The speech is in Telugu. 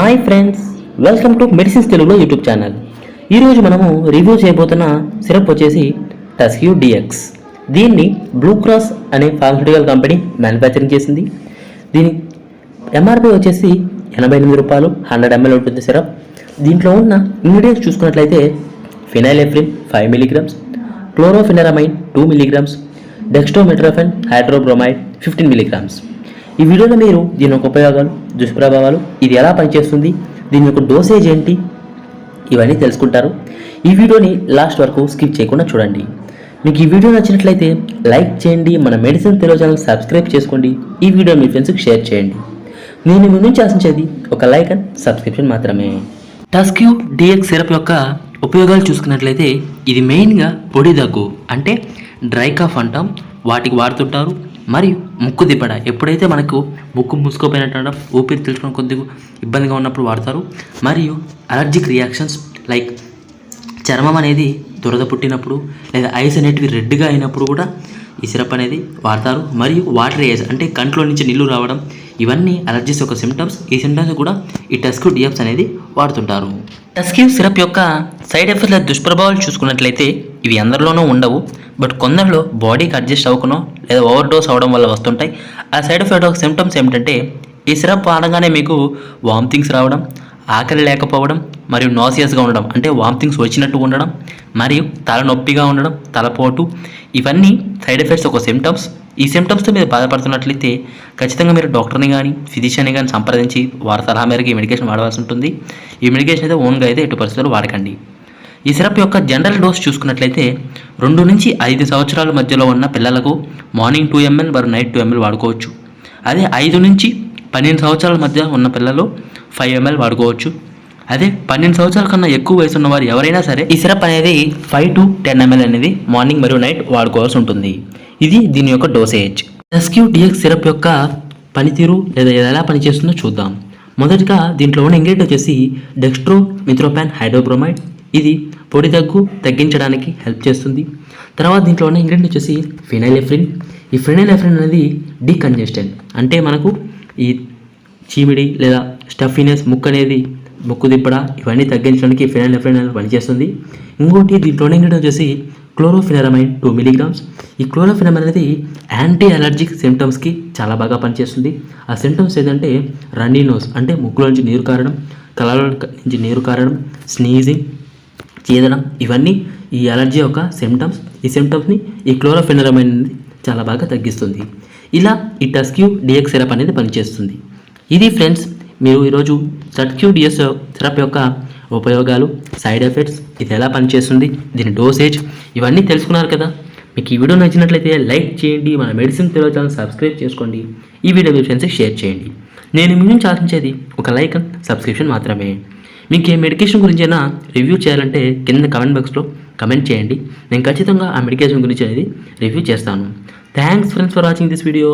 Hi friends, welcome to medicines తెలుగులో యూట్యూబ్ ఛానల్. ఈరోజు మనము రివ్యూ చేయబోతున్న సిరప్ వచ్చేసి టస్క్ DX. దీన్ని బ్లూ క్రాస్ అనే ఫార్మస్యూటికల్ కంపెనీ మ్యానుఫ్యాక్చరింగ్ చేసింది. దీని ఎంఆర్పి వచ్చేసి ₹88, 100 ml ఉంటుంది సిరప్. దీంట్లో ఉన్న ఇంగ్రీడియంట్స్ చూసుకున్నట్లయితే ఫినైలెఫ్రిన్ 5 mg, క్లోరోఫినరమైన్ 2 mg, డెక్స్ట్రోమెట్రోఫెన్ హైడ్రోబ్రోమైడ్ 15 mg. ఈ వీడియోలో మీరు దీని యొక్క ఉపయోగాలు, దుష్ప్రభావాలు, ఇది ఎలా పనిచేస్తుంది, దీని యొక్క డోసేజ్ ఏంటి, ఇవన్నీ తెలుసుకుంటారు. ఈ వీడియోని లాస్ట్ వరకు స్కిప్ చేయకుండా చూడండి. మీకు ఈ వీడియో నచ్చినట్లయితే లైక్ చేయండి, మన మెడిసిన్ తెలుగు ఛానల్ సబ్స్క్రైబ్ చేసుకోండి, ఈ వీడియో మీ ఫ్రెండ్స్కి షేర్ చేయండి. నేను మీ నుంచి ఆశించేది ఒక లైక్ అండ్ సబ్స్క్రిప్షన్ మాత్రమే. టస్క్ DX సిరప్ యొక్క ఉపయోగాలు చూసుకున్నట్లయితే ఇది మెయిన్గా పొడి దగ్గు అంటే డ్రై కాఫ్ అంటాం, వాటికి వాడుతుంటారు. మరియు ముక్కు దిబ్బడ, ఎప్పుడైతే మనకు ముక్కు మూసుకోపోయినట్టు ఊపిరి తెలుసుకుని కొద్దిగా ఇబ్బందిగా ఉన్నప్పుడు వాడతారు. మరియు అలర్జిక్ రియాక్షన్స్ లైక్ చర్మం అనేది దురద పుట్టినప్పుడు లేదా ఐస్ అనేటివి రెడ్గా అయినప్పుడు కూడా ఈ సిరప్ అనేది వాడతారు. మరియు వాటర్ ఏజ్ అంటే కంట్లో నుంచి నీళ్లు రావడం, ఇవన్నీ అలర్జీస్ యొక్క సిమ్టమ్స్. ఈ సిమ్టమ్స్ కూడా ఈ టస్క్ DX అనేది వాడుతుంటారు. టస్క్ సిరప్ యొక్క సైడ్ ఎఫెక్ట్ల దుష్ప్రభావాలు చూసుకున్నట్లయితే ఇవి అందరిలోనూ ఉండవు, బట్ కొందరిలో బాడీకి అడ్జస్ట్ అవ్వకనో లేదా ఓవర్ డోస్ అవ్వడం వల్ల వస్తుంటాయి. ఆ సైడ్ ఎఫెక్ట్ యొక్క సిమ్టమ్స్ ఏమిటంటే ఈ సిరప్ వాడగానే మీకు వామిటింగ్స్ రావడం, ఆకలి లేకపోవడం, మరియు నాసియస్గా ఉండడం అంటే వామిటింగ్స్ వచ్చినట్టు ఉండడం, మరియు తలనొప్పిగా ఉండడం, తలపోటు, ఇవన్నీ సైడ్ ఎఫెక్ట్స్ ఒక సిమ్టమ్స్. ఈ సిమ్టమ్స్తో మీరు బాధపడుతున్నట్లయితే ఖచ్చితంగా మీరు డాక్టర్ని కానీ ఫిజిషియన్ని కానీ సంప్రదించి వారి సలహా మేరకు ఈ మెడికేషన్ వాడవలసి ఉంటుంది. ఈ మెడికేషన్ అయితే ఓన్గా అయితే ఎటు పరిస్థితుల్లో వాడకండి. ఈ సిరప్ యొక్క జనరల్ డోస్ చూసుకున్నట్లయితే 2 నుంచి 5 సంవత్సరాల మధ్యలో ఉన్న పిల్లలకు మార్నింగ్ 2 ml మరియు నైట్ 2 ml వాడుకోవచ్చు. అదే 5 నుంచి 12 సంవత్సరాల మధ్య ఉన్న పిల్లలు 5 ml వాడుకోవచ్చు. అదే 12 సంవత్సరాల కన్నా ఎక్కువ వయసు ఉన్నవారు ఎవరైనా సరే ఈ సిరప్ అనేది 5 to 10 ml అనేది మార్నింగ్ మరియు నైట్ వాడుకోవాల్సి ఉంటుంది. ఇది దీని యొక్క డోసేజ్. టస్క్ DX సిరప్ యొక్క పనితీరు లేదా ఎలా పనిచేస్తుందో చూద్దాం. మొదటిగా దీంట్లో ఉన్న ఇంగ్రీడియంట్ వచ్చేసి డెక్స్ట్రోమెట్రోఫెన్ హైడ్రోబ్రోమైడ్. ఇది పొడి దగ్గు తగ్గించడానికి హెల్ప్ చేస్తుంది. తర్వాత దీంట్లో ఉన్న ఇంగ్రీడియంట్ వచ్చేసి ఫినైలెఫ్రిన్. ఈ ఫినైలెఫ్రిన్ అనేది డీకంజెస్టెంట్ అంటే మనకు ఈ చీమిడి లేదా స్టఫీనెస్, ముక్కు దిబ్బడ, ఇవన్నీ తగ్గించడానికి ఫినైలెఫ్రిన్ అనేది పనిచేస్తుంది. ఇంకోటి దీంట్లో ఉన్న ఇంగ్రీడియంట్ వచ్చేసి క్లోరోఫినరమైన్ 2 mg. ఈ క్లోరోఫినరమైన్ అనేది యాంటీ అలర్జిక్ సిమ్టమ్స్కి చాలా బాగా పనిచేస్తుంది. ఆ సిమ్టమ్స్ ఏంటంటే రన్నీ నోస్ అంటే ముక్కులో నుంచి నీరు కారడం, కళ్ళలో నుంచి నీరు కారడం, స్నీజింగ్, చీదడం, ఇవన్నీ ఈ అలర్జీ యొక్క సిమ్టమ్స్. ఈ సిమ్టమ్స్ని ఈ క్లోరోఫినరమైన్ అనేది చాలా బాగా తగ్గిస్తుంది. ఇలా ఈ టస్క్ DX సిరప్ అనేది పనిచేస్తుంది. ఇది ఫ్రెండ్స్, మీరు ఈరోజు టస్క్ DX సిరప్ యొక్క ఉపయోగాలు, సైడ్ ఎఫెక్ట్స్, ఇది ఎలా పనిచేస్తుంది, దీని డోసేజ్, ఇవన్నీ తెలుసుకున్నారు కదా. మీకు ఈ వీడియో నచ్చినట్లయితే లైక్ చేయండి, మన మెడిసిన్ తెలుగు ఛానల్ సబ్స్క్రైబ్ చేసుకోండి, ఈ వీడియో మీ ఫ్రెండ్స్కి షేర్ చేయండి. నేను మీ నుంచి ఆశించేది ఒక లైక్ అండ్ సబ్స్క్రిప్షన్ మాత్రమే. మీకు ఏ మెడికేషన్ గురించి అయినా రివ్యూ చేయాలంటే కింద కమెంట్ బాక్స్లో కమెంట్ చేయండి. నేను ఖచ్చితంగా ఆ మెడికేషన్ గురించి అనేది రివ్యూ చేస్తాను. Thanks friends for watching this video.